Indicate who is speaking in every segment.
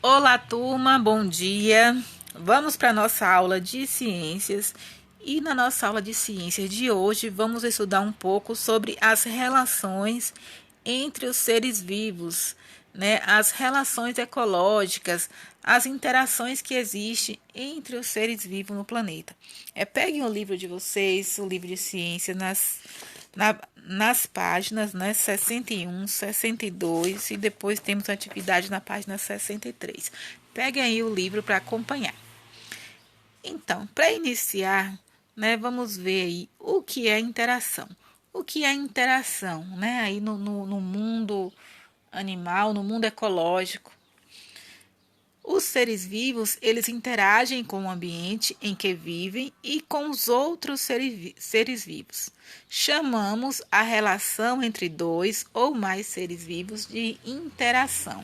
Speaker 1: Olá, turma, bom dia. Vamos para a nossa aula de ciências. E na nossa aula de ciências de hoje, vamos estudar um pouco sobre as relações entre os seres vivos, né? As relações ecológicas, as interações que existem entre os seres vivos no planeta. Peguem o livro de vocês, o livro de ciência, nas páginas, né, 61, 62 e depois temos atividade na página 63. Peguem aí o livro para acompanhar. Então, para iniciar, né, vamos ver aí o que é interação. O que é interação, né, aí no mundo animal, no mundo ecológico. Os seres vivos, eles interagem com o ambiente em que vivem e com os outros seres vivos. Chamamos a relação entre dois ou mais seres vivos de interação.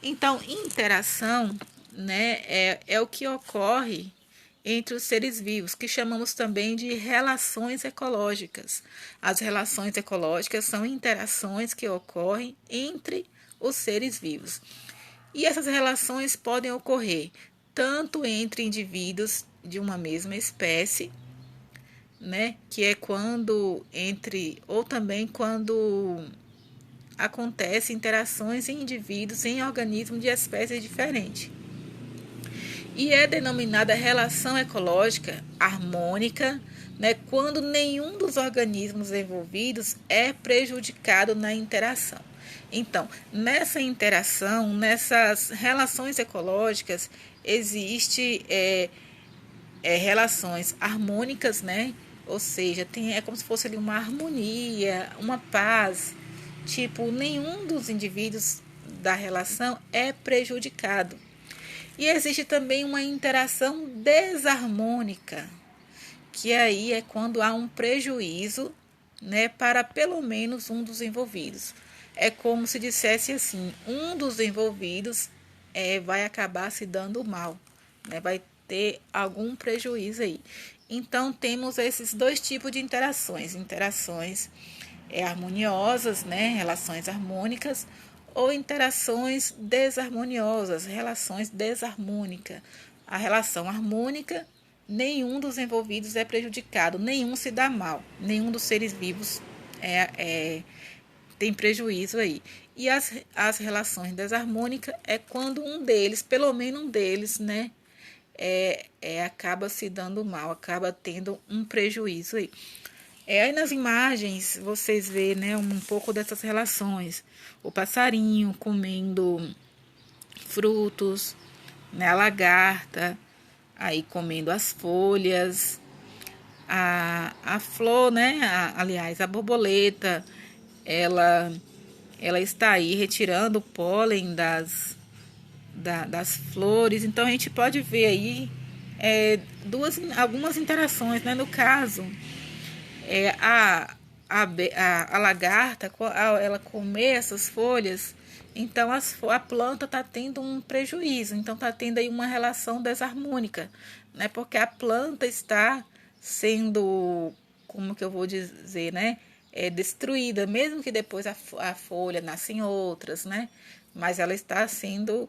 Speaker 1: Então, interação, né, é o que ocorre entre os seres vivos, que chamamos também de relações ecológicas. As relações ecológicas são interações que ocorrem entre os seres vivos. E essas relações podem ocorrer tanto entre indivíduos de uma mesma espécie, né, que é ou também quando acontecem interações em indivíduos em organismos de espécies diferentes. E é denominada relação ecológica harmônica, né, quando nenhum dos organismos envolvidos é prejudicado na interação. Então, nessa interação, nessas relações ecológicas, existe relações harmônicas, né? Ou seja, é como se fosse ali uma harmonia, uma paz. Tipo, nenhum dos indivíduos da relação é prejudicado. E existe também uma interação desarmônica, que aí é quando há um prejuízo, né, para pelo menos um dos envolvidos. É como se dissesse assim, um dos envolvidos vai acabar se dando mal, né, vai ter algum prejuízo aí. Então, temos esses dois tipos de interações. Interações harmoniosas, né, relações harmônicas, ou interações desarmoniosas, relações desarmônicas. A relação harmônica, nenhum dos envolvidos é prejudicado, nenhum se dá mal, nenhum dos seres vivos tem prejuízo aí. E as relações desarmônicas é quando um deles, pelo menos um deles, né, acaba se dando mal, acaba tendo um prejuízo aí. Aí nas imagens vocês vê, né, um pouco dessas relações. O passarinho comendo frutos, né, a lagarta aí comendo as folhas, a flor, né, aliás, a borboleta, ela está aí retirando o pólen das flores. Então a gente pode ver aí algumas interações, né, no caso. A lagarta, ao ela comer essas folhas, então a planta está tendo um prejuízo, então está tendo aí uma relação desarmônica, né? Porque a planta está sendo, como que eu vou dizer, né? Destruída, mesmo que depois a folha nascem outras, né? Mas ela está sendo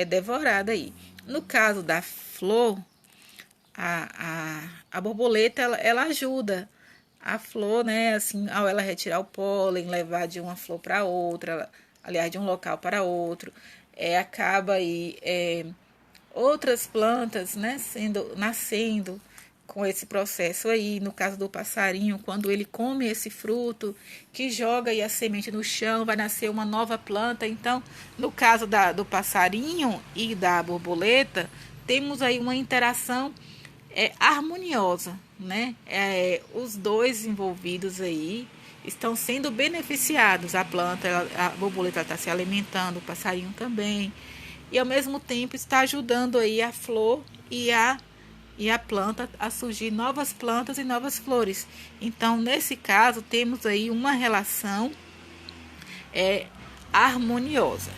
Speaker 1: devorada aí. No caso da flor, a borboleta ela ajuda a flor, né, assim, ao ela retirar o pólen, levar de uma flor para outra, aliás, de um local para outro, acaba aí outras plantas, né, nascendo com esse processo aí. No caso do passarinho, quando ele come esse fruto, que joga aí a semente no chão, vai nascer uma nova planta. Então, no caso do passarinho e da borboleta, temos aí uma interação harmoniosa, né? Os dois envolvidos aí estão sendo beneficiados. A planta, a borboleta está se alimentando, o passarinho também, e ao mesmo tempo está ajudando aí a flor e a planta a surgir novas plantas e novas flores. Então, nesse caso, temos aí uma relação harmoniosa.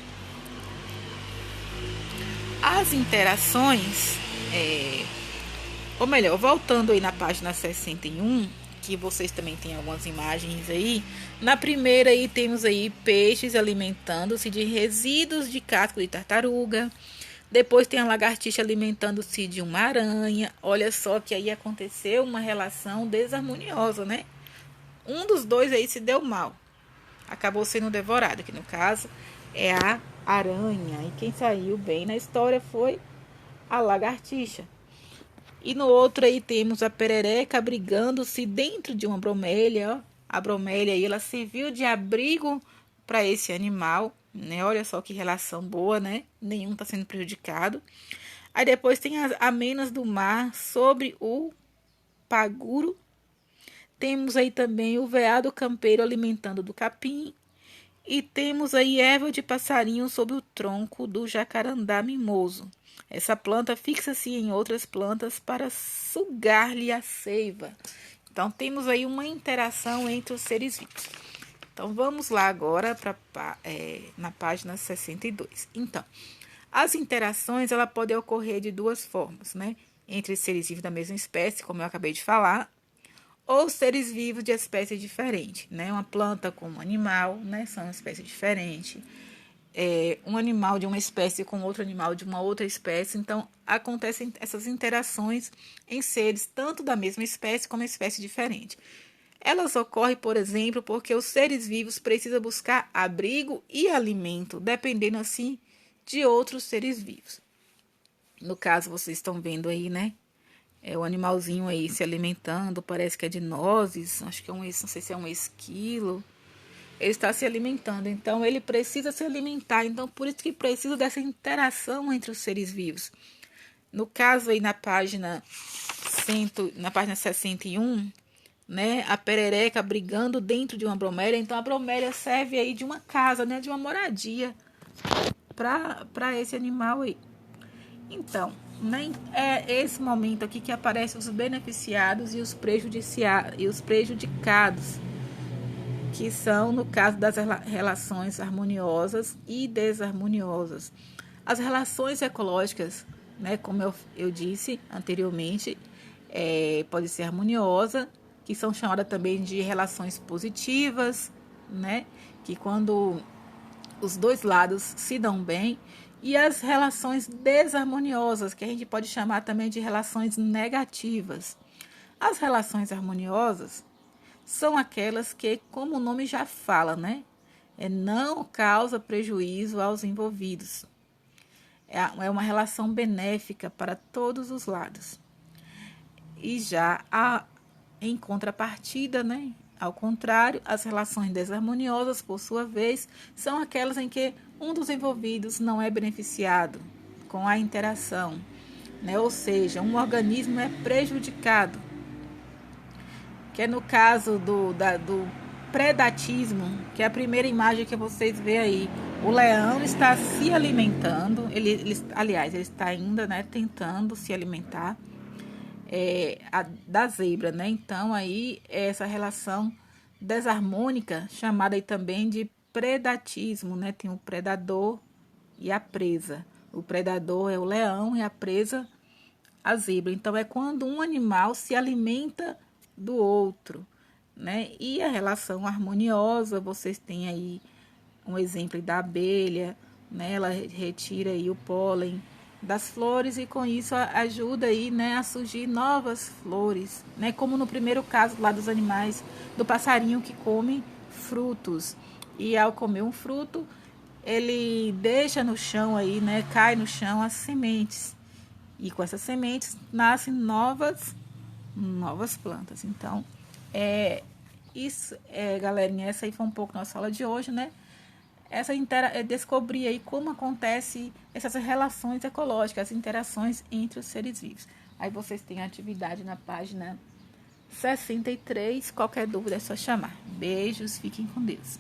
Speaker 1: As interações, ou melhor, voltando aí na página 61, que vocês também têm algumas imagens aí. Na primeira aí temos aí peixes alimentando-se de resíduos de casco de tartaruga. Depois tem a lagartixa alimentando-se de uma aranha. Olha só que aí aconteceu uma relação desarmoniosa, né? Um dos dois aí se deu mal. Acabou sendo devorado, que no caso é a aranha. E quem saiu bem na história foi a lagartixa. E no outro aí temos a perereca abrigando-se dentro de uma bromélia. Ó. A bromélia aí, ela serviu de abrigo para esse animal, né? Olha só que relação boa, né? Nenhum está sendo prejudicado. Aí depois tem as amenas do mar sobre o paguro. Temos aí também o veado campeiro alimentando do capim. E temos aí erva de passarinho sobre o tronco do jacarandá mimoso. Essa planta fixa-se em outras plantas para sugar-lhe a seiva. Então, temos aí uma interação entre os seres vivos. Então, vamos lá agora na página 62. Então, as interações ela podem ocorrer de duas formas, né? Entre seres vivos da mesma espécie, como eu acabei de falar, ou seres vivos de espécie diferente, né? Uma planta com um animal, né? São uma espécie diferente. Um animal de uma espécie com outro animal de uma outra espécie. Então, acontecem essas interações em seres tanto da mesma espécie como espécie diferente. Elas ocorrem, por exemplo, porque os seres vivos precisam buscar abrigo e alimento, dependendo assim de outros seres vivos. No caso, vocês estão vendo aí, né? O animalzinho aí se alimentando, parece que é de nozes, acho que não sei se é um esquilo. Ele está se alimentando, então ele precisa se alimentar, então por isso que precisa dessa interação entre os seres vivos. No caso aí na página 61, né, a perereca brigando dentro de uma bromélia, então a bromélia serve aí de uma casa, né, de uma moradia para esse animal aí. Então, é esse momento aqui que aparecem os beneficiados e os prejudicados, que são, no caso das relações harmoniosas e desarmoniosas. As relações ecológicas, né, como eu disse anteriormente, pode ser harmoniosa, que são chamadas também de relações positivas, né, que quando os dois lados se dão bem, e as relações desarmoniosas, que a gente pode chamar também de relações negativas. As relações harmoniosas são aquelas que, como o nome já fala, né, não causa prejuízo aos envolvidos. É uma relação benéfica para todos os lados. E já em contrapartida, né, ao contrário, as relações desarmoniosas, por sua vez, são aquelas em que um dos envolvidos não é beneficiado com a interação, né? Ou seja, um organismo é prejudicado, que é no caso do predatismo, que é a primeira imagem que vocês veem aí. O leão está se alimentando, ele está ainda, né, tentando se alimentar da zebra, né? Então aí essa relação desarmônica, chamada aí também de predatismo, né? Tem o predador e a presa. O predador é o leão e a presa a zebra. Então é quando um animal se alimenta do outro, né? E a relação harmoniosa, vocês têm aí um exemplo da abelha, né? Ela retira aí o pólen das flores e com isso ajuda aí, né, a surgir novas flores, né, como no primeiro caso lá dos animais, do passarinho que come frutos, e ao comer um fruto ele deixa no chão aí, né, cai no chão as sementes, e com essas sementes nascem novas plantas. Então isso, galerinha, essa aí foi um pouco nossa aula de hoje, né? Descobrir aí como acontece essas relações ecológicas, as interações entre os seres vivos. Aí vocês têm a atividade na página 63. Qualquer dúvida é só chamar. Beijos, fiquem com Deus.